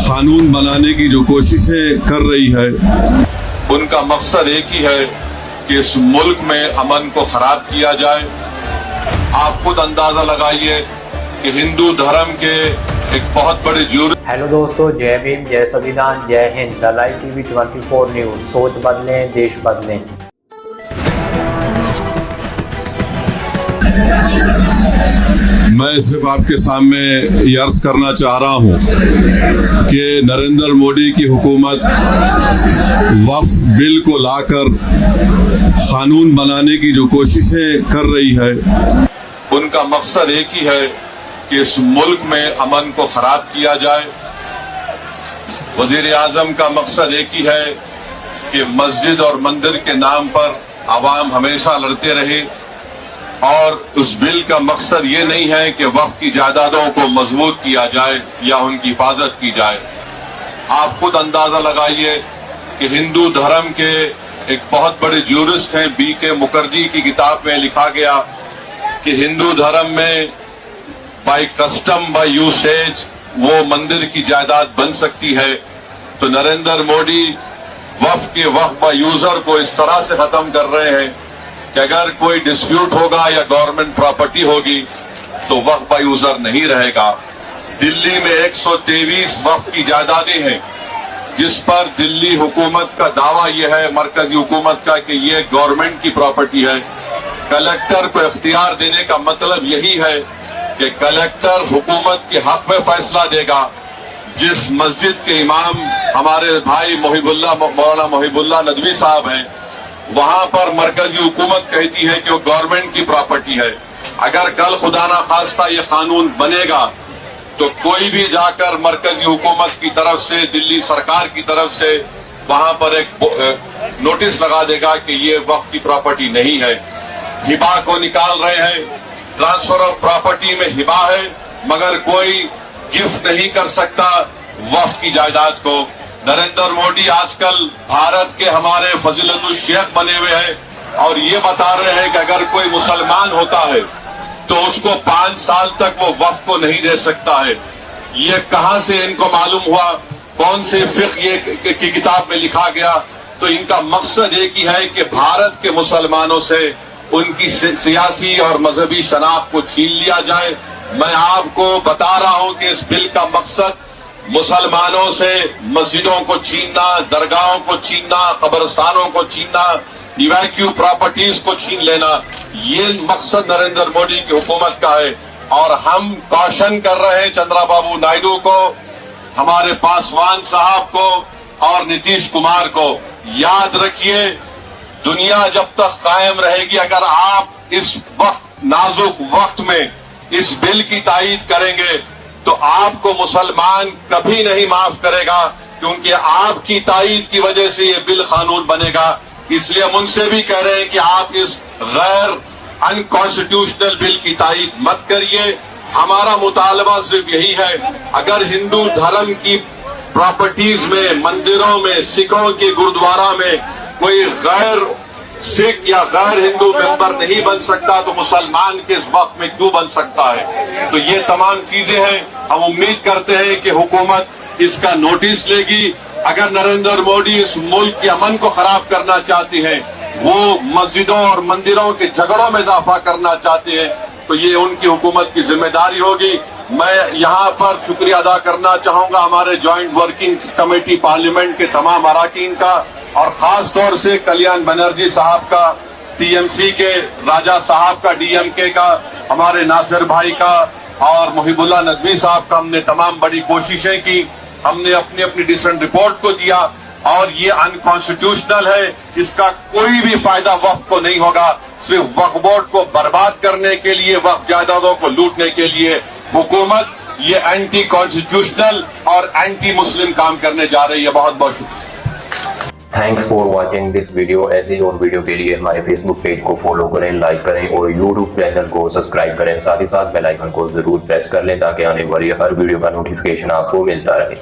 قانون بنانے کی جو کوششیں کر رہی ہے ان کا مقصد ایک ہی ہے کہ اس ملک میں امن کو خراب کیا جائے۔ آپ خود اندازہ لگائیے کہ ہندو دھرم کے ایک بہت بڑے ہیلو دوستو، جے بھیم، جے سنویدھان، جے ہند۔ لائیو ٹی وی 24 نیوز، سوچ بدلیں، دیش بدلیں۔ میں صرف آپ کے سامنے یہ عرض کرنا چاہ رہا ہوں کہ نریندر مودی کی حکومت وقف بل کو لا کر قانون بنانے کی جو کوششیں کر رہی ہے ان کا مقصد ایک ہی ہے کہ اس ملک میں امن کو خراب کیا جائے۔ وزیر اعظم کا مقصد ایک ہی ہے کہ مسجد اور مندر کے نام پر عوام ہمیشہ لڑتے رہے، اور اس بل کا مقصد یہ نہیں ہے کہ وقف کی جائیدادوں کو مضبوط کیا جائے یا ان کی حفاظت کی جائے۔ آپ خود اندازہ لگائیے کہ ہندو دھرم کے ایک بہت بڑے جورسٹ ہیں، بی کے مکھرجی کی کتاب میں لکھا گیا کہ ہندو دھرم میں بائی کسٹم بائی یوسیج وہ مندر کی جائیداد بن سکتی ہے۔ تو نریندر مودی وقف کے وقف بائی یوزر کو اس طرح سے ختم کر رہے ہیں کہ اگر کوئی ڈسپیوٹ ہوگا یا گورنمنٹ پراپرٹی ہوگی تو وقف بائی یوزر نہیں رہے گا۔ دلی میں 123 وقف کی جائیدادیں ہیں جس پر دلی حکومت کا دعویٰ یہ ہے، مرکزی حکومت کا، کہ یہ گورنمنٹ کی پراپرٹی ہے۔ کلکٹر کو اختیار دینے کا مطلب یہی ہے کہ کلکٹر حکومت کے حق میں فیصلہ دے گا۔ جس مسجد کے امام ہمارے بھائی مولانا محب اللہ ندوی صاحب ہیں، وہاں پر مرکزی حکومت کہتی ہے کہ وہ گورنمنٹ کی پراپرٹی ہے۔ اگر کل خدا نہ خواستہ یہ قانون بنے گا تو کوئی بھی جا کر مرکزی حکومت کی طرف سے، دلی سرکار کی طرف سے وہاں پر ایک نوٹس لگا دے گا کہ یہ وقف کی پراپرٹی نہیں ہے۔ ہبا کو نکال رہے ہیں، ٹرانسفر آف پراپرٹی میں ہبا ہے مگر کوئی گفٹ نہیں کر سکتا وقف کی جائیداد کو۔ نریندر مودی آج کل بھارت کے ہمارے فضیلت الشیخ بنے ہوئے ہیں اور یہ بتا رہے ہیں کہ اگر کوئی مسلمان ہوتا ہے تو اس کو 5 سال تک وہ وقف کو نہیں دے سکتا ہے۔ یہ کہاں سے ان کو معلوم ہوا؟ کون سے فقہ کی کتاب میں لکھا گیا؟ تو ان کا مقصد ایک ہی ہے کہ بھارت کے مسلمانوں سے ان کی سیاسی اور مذہبی شناخت کو چھین لیا جائے۔ میں آپ کو بتا رہا ہوں کہ اس بل کا مقصد مسلمانوں سے مسجدوں کو چھیننا، درگاہوں کو چھیننا، قبرستانوں کو چھیننا، ایویکیو پراپرٹیز کو چھین لینا، یہ مقصد نریندر مودی کی حکومت کا ہے۔ اور ہم کوشن کر رہے ہیں چندرا بابو نائیڈو کو، ہمارے پاسوان صاحب کو اور نتیش کمار کو، یاد رکھیے دنیا جب تک قائم رہے گی، اگر آپ اس وقت نازک وقت میں اس بل کی تائید کریں گے تو آپ کو مسلمان کبھی نہیں معاف کرے گا، کیونکہ آپ کی تائید کی وجہ سے یہ بل قانون بنے گا۔ اس لیے ہم ان سے بھی کہہ رہے ہیں کہ آپ اس غیر انکانسٹیٹیوشنل بل کی تائید مت کریے۔ ہمارا مطالبہ صرف یہی ہے، اگر ہندو دھرم کی پراپرٹیز میں، مندروں میں، سکھوں کے گرودوارا میں کوئی غیر سکھ یا غیر ہندو ممبر نہیں بن سکتا تو مسلمان کے اس وقت میں کیوں بن سکتا ہے؟ تو یہ تمام چیزیں ہیں، ہم امید کرتے ہیں کہ حکومت اس کا نوٹس لے گی۔ اگر نریندر مودی اس ملک کے امن کو خراب کرنا چاہتے ہیں، وہ مسجدوں اور مندروں کے جھگڑوں میں اضافہ کرنا چاہتے ہیں، تو یہ ان کی حکومت کی ذمہ داری ہوگی۔ میں یہاں پر شکریہ ادا کرنا چاہوں گا ہمارے جوائنٹ ورکنگ کمیٹی پارلیمنٹ کے تمام اراکین کا، اور خاص طور سے کلیان بنرجی صاحب کا، ٹی ایم سی کے راجہ صاحب کا، ڈی ایم کے کا، ہمارے ناصر بھائی کا اور محب اللہ ندوی صاحب کا۔ ہم نے تمام بڑی کوششیں کی، ہم نے اپنی ڈیسنٹ رپورٹ کو دیا، اور یہ انکانسٹیٹیوشنل ہے، اس کا کوئی بھی فائدہ وقف کو نہیں ہوگا۔ صرف وقف بورڈ کو برباد کرنے کے لیے، وقف جائیدادوں کو لوٹنے کے لیے حکومت یہ اینٹی کانسٹیٹیوشنل اور اینٹی مسلم کام کرنے جا رہی ہے۔ بہت بہت شکریہ۔ Thanks for watching this video. ایسی اور ویڈیو کے لیے ہمارے فیس بک پیج کو فالو کریں، لائک کریں اور یوٹیوب چینل کو سبسکرائب کریں۔ ساتھ ہی ساتھ بیل آئیکن کو ضرور پریس کر لیں تاکہ آنے والی ہر ویڈیو کا نوٹیفیکیشن آپ کو ملتا رہے۔